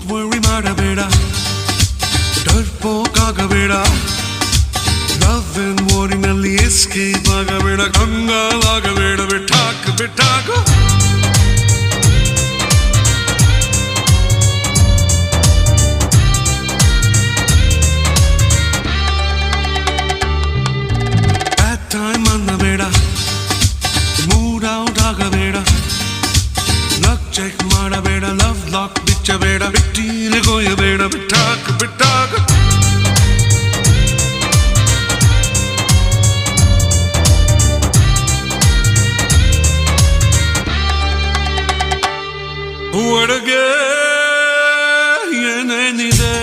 worry ಮಾಡಬೇಡ ಡರ್ಪೋಕಾಗಬೇಡ love and ವಾರಿನಲ್ಲಿ ಎಸ್ಕೇಪ್ ಆಗಬೇಡ ಕಂಗಾಲಾಗಬೇಡ ಬಿಟ್ಟಾಕು ಬಿಟ್ಟಾಕು ಬ್ಯಾಡ್ ಟೈಮ್ ಅನ್ನಬೇಡ ಮೂಡ್ ಔಟ್ ಆಗಬೇಡ ಲಕ್ ಚೆಕ್ ಮಾಡಬೇಡ ಲವ್ ಲಾಕ್ ಬಿಚ್ಚಬೇಡ ಬಿಟ್ಟೀಲಿಗೋಯಬೇಡ ಬಿಟ್ಟಾಕು ಬಿಟ್ಟಾಕು ಒಳಗೆ ಏನೇನಿದೆ